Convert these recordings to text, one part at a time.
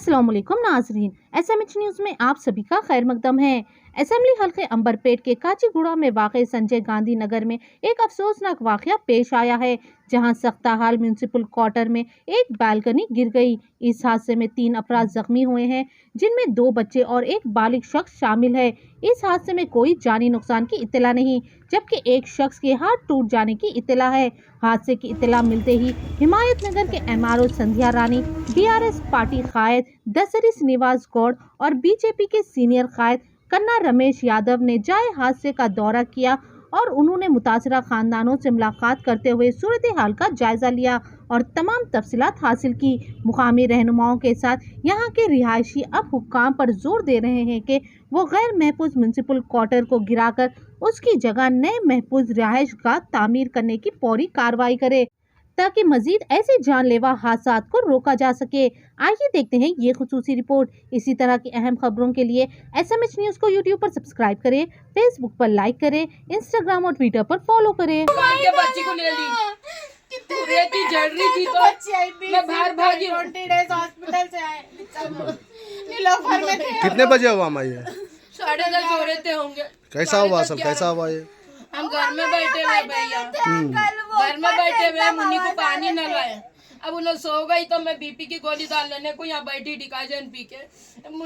अस्सलाम वालेकुम नाजरीन, SMH न्यूज़ में आप सभी का खैर मकदम है। असेंबली हल्के अंबरपेट के काचीगुड़ा में वाक़ संजय गांधी नगर में एक अफसोसनाक वाक़या पेश आया है, जहां सख्ताहाल म्यूनसिपल क्वार्टर में एक बालकनी गिर गई। इस हादसे में 3 अफराद जख्मी हुए हैं, जिनमें 2 बच्चे और एक बालिग शख्स शामिल है। इस हादसे में कोई जानी नुकसान की इत्तला नहीं, जबकि एक शख्स के हाथ टूट जाने की इत्तला है। हादसे की इत्तला मिलते ही हिमायत नगर के MRO संध्या रानी, DRS पार्टी कायद दसरी श्रीनिवास गौड़ और BJP के सीनियर कायद कन्ना रमेश यादव ने जाए हादसे का दौरा किया और उन्होंने मुतासरा खानदानों से मुलाकात करते हुए सूरत हाल का जायजा लिया और तमाम तफसीलात हासिल की। मुकामी रहनुमाओं के साथ यहाँ के रिहायशी अब हुक्काम पर जोर दे रहे हैं कि वो गैर महफूज म्यूनसिपल क्वार्टर को गिराकर उसकी जगह नए महफूज रिहाइश गाह तामीर करने की फौरी कार्रवाई करे, ताकि मजीद ऐसे जानलेवा हादसात को रोका जा सके। आइए देखते हैं ये खुसूसी रिपोर्ट। इसी तरह की अहम खबरों के लिए SMH न्यूज़ को YouTube पर सब्सक्राइब करें, Facebook पर लाइक करें, Instagram और Twitter पर फॉलो करें। बच्ची को ले ली, रेती जल रही थी तो मैं बाहर भागी। हॉस्पिटल से आए, नीलोफर में थे। कितने बजे हुआ माँ ये? 10:30 हो रहे थे होंगे। कैसा हुआ असल, कैसा हुआ ये? हम घर में बैठे हुए भैया, घर में बैठे हुए मुन्नी को पानी न लाए। अब उन्हें सो गई तो मैं BP की गोली डाल लेने को यहाँ बैठी डिकाजन पी के,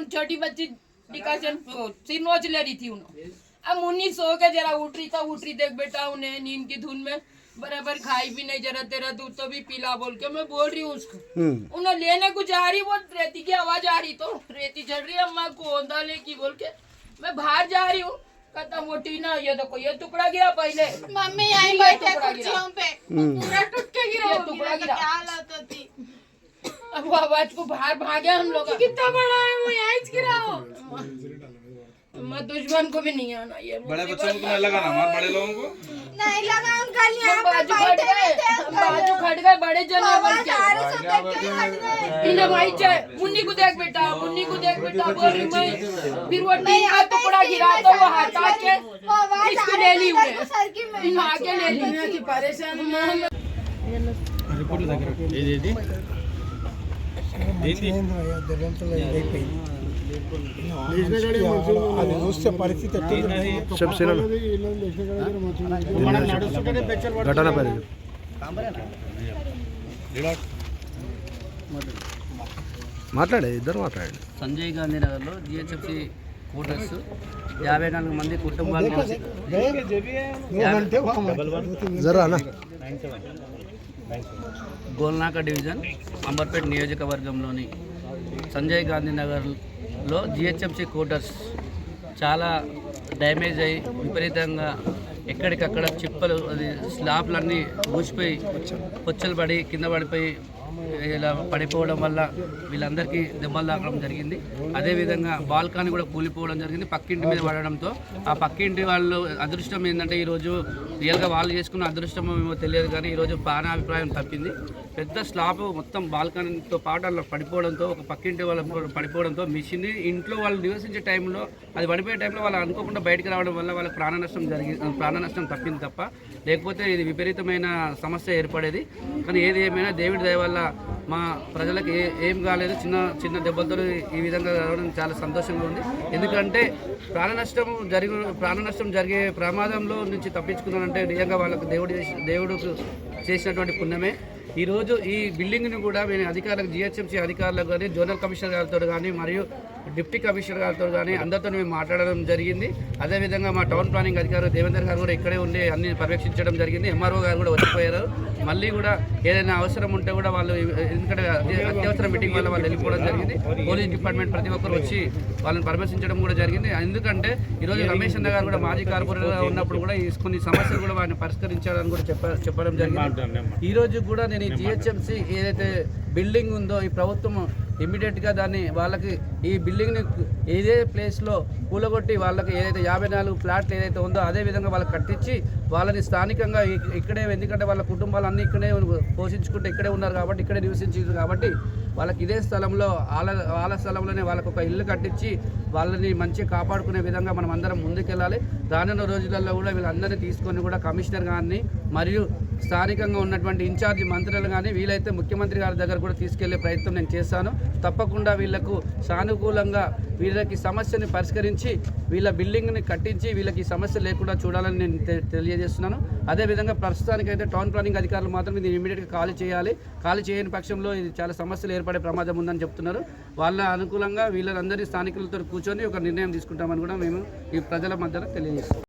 छोटी बच्ची डिकाजन सिर नोच ले रही थी उन्होंने। अब मुन्नी सो के जरा उठ रही देख बेटा उन्हें नींद की धुन में बराबर खाई भी नहीं, जरा तेरा दूध तो भी पीला बोल के मैं बोल रही हूँ उसको। उन्हें लेने को जा रही, वो रेती की आवाज आ रही तो रेती चढ़ रही है, अम्मा को ओंधा लेकी बोल के मैं बाहर जा रही हूँ। कहता वो टीना ये देखो ये टुकड़ा गिरा पहले, मम्मी यहीं बैठे कुर्सियों पे, पूरा टूट के गिरा, ये टुकड़ा गिरा। क्या हालत होती। अब वो आवाज को बाहर भागे हम लोग। कितना बड़ा है वो, यहीं गिरा हो। मैं दुश्मन को भी नहीं आना, ये बड़े बच्चों को लगा ना, हमारे बड़े लोगों को नहीं लगा। अंकल यहाँ पे बाजू खट गए, बाजू खट गए बड़े जन बोल के। इन्हें भाई चाहे मुन्नी को देख बेटा, मुन्नी को देख बेटा बोल रही मैं। फिर वो टीन का टुकड़ा गिरा तो वो हटा के इसको ले ली हुए, इन आके ले ली की परेशान। रिपोर्ट लग रहा है ये అది చూస్తే పరిస్థితి ఘటన మాట్లాడే ఇద్దరు మాట్లాడండి. సంజయ్ గాంధీ నగర్లో GHFC క్వార్టర్స్ 54 మంది కుటుంబాలు గోల్నాక డివిజన్ అంబర్పేట్ నియోజకవర్గంలోని సంజయ్ గాంధీ నగర్లో GHFC క్వార్టర్స్ చాలా డ్యామేజ్ అయ్యి విపరీతంగా ఎక్కడికక్కడ చిప్పలు, అది స్లాబ్లన్నీ ఊసిపోయి పొచ్చలు పడి కింద పడిపోయి ఇలా పడిపోవడం వల్ల వీళ్ళందరికీ దెబ్బలు తాకడం జరిగింది. అదేవిధంగా బాల్కనీ కూడా కూలిపోవడం జరిగింది పక్కింటి మీద పడడంతో. ఆ పక్కింటి వాళ్ళు అదృష్టం ఏంటంటే ఈరోజు రియల్గా వాళ్ళు చేసుకున్న అదృష్టం ఏమో తెలియదు, కానీ ఈరోజు ప్రాణాభిప్రాయం తప్పింది. పెద్ద స్లాబ్ మొత్తం బాల్కనీతో పాటు అలా పడిపోవడంతో, ఒక పక్కింటి వాళ్ళ పడిపోవడంతో మిషన్ ఇంట్లో వాళ్ళు నివసించే టైంలో, అది పడిపోయే టైంలో వాళ్ళు అనుకోకుండా బయటకు రావడం వల్ల వాళ్ళకి ప్రాణ నష్టం తప్పింది తప్ప లేకపోతే ఇది విపరీతమైన సమస్య ఏర్పడేది. కానీ ఏది ఏమైనా దేవుడి దయ వల్ల మా ప్రజలకు ఏం కాలేదు, చిన్న దెబ్బలతో ఈ విధంగా రావడం చాలా సంతోషంగా ఉంది. ఎందుకంటే ప్రాణ నష్టం జరిగే ప్రమాదంలో నుంచి తప్పించుకున్నారంటే నిజంగా వాళ్ళకు దేవుడు చేసినటువంటి పుణ్యమే. ఈరోజు ఈ బిల్డింగ్ని కూడా మేము అధికారులకు, GHMC అధికారులకు కానీ, జోనల్ కమిషనర్ గారితో కానీ మరియు డిప్యూటీ కమిషనర్ గారితో కానీ అందరితో మేము మాట్లాడడం జరిగింది. అదేవిధంగా మా టౌన్ ప్లానింగ్ అధికారి దేవేందర్ గారు కూడా ఇక్కడే ఉండి అన్ని పర్యవేక్షించడం జరిగింది. MRO గారు కూడా వచ్చిపోయారు. మళ్ళీ కూడా ఏదైనా అవసరం ఉంటే కూడా వాళ్ళు, ఎందుకంటే అత్యవసర మీటింగ్ వల్ల వాళ్ళు వెళ్ళిపోవడం జరిగింది. పోలీస్ డిపార్ట్మెంట్ ప్రతి ఒక్కరు వచ్చి వాళ్ళని పరామర్శించడం కూడా జరిగింది. ఎందుకంటే ఈరోజు రమేష్ అన్న గారు కూడా మాజీ కార్పొరేటర్గా ఉన్నప్పుడు కూడా కొన్ని సమస్యలు కూడా వారిని పరిష్కరించాలని కూడా చెప్పడం జరిగింది. ఈరోజు కూడా నేను ఈ GHMC ఏదైతే బిల్డింగ్ ఉందో ఈ ప్రభుత్వం ఇమ్మీడియట్గా దాన్ని వాళ్ళకి ఈ బిల్డింగ్ని ఇదే ప్లేస్లో కూలగొట్టి వాళ్ళకి ఏదైతే 54 ఫ్లాట్లు ఏదైతే ఉందో అదే విధంగా వాళ్ళకి కట్టించి వాళ్ళని స్థానికంగా ఇక్కడే, ఎందుకంటే వాళ్ళ కుటుంబాలు అన్నీ ఇక్కడే పోషించుకుంటే ఇక్కడే ఉన్నారు కాబట్టి, ఇక్కడే నివసించారు కాబట్టి వాళ్ళకి ఇదే స్థలంలో వాళ్ళ స్థలంలోనే వాళ్ళకు ఒక ఇల్లు కట్టించి వాళ్ళని మంచిగా కాపాడుకునే విధంగా మనం అందరం ముందుకెళ్ళాలి. రానున్న రోజులలో కూడా వీళ్ళందరినీ తీసుకొని కూడా కమిషనర్ గారిని మరియు స్థానికంగా ఉన్నటువంటి ఇన్ఛార్జి మంత్రులు కానీ వీలైతే ముఖ్యమంత్రి గారి దగ్గర కూడా తీసుకెళ్లే ప్రయత్నం నేను చేస్తాను. తప్పకుండా వీళ్లకు సానుకూలంగా వీళ్ళకి సమస్యని పరిష్కరించి వీళ్ళ బిల్డింగ్ని కట్టించి వీళ్ళకి సమస్య లేకుండా చూడాలని నేను తెలియజేస్తున్నాను. అదేవిధంగా ప్రస్తుతానికైతే టౌన్ ప్లానింగ్ అధికారులు మాత్రం ఇది ఇమీడియట్గా ఖాళీ చేయాలి. ఖాళీ చేయని పక్షంలో ఇది చాలా సమస్యలు ఏర్పడే ప్రమాదం ఉందని చెప్తున్నారు. వాళ్ళ అనుకూలంగా వీళ్ళందరినీ స్థానికులతో కూర్చొని ఒక నిర్ణయం తీసుకుంటామని కూడా మేము ఈ ప్రజల మధ్యలో తెలియజేస్తాం.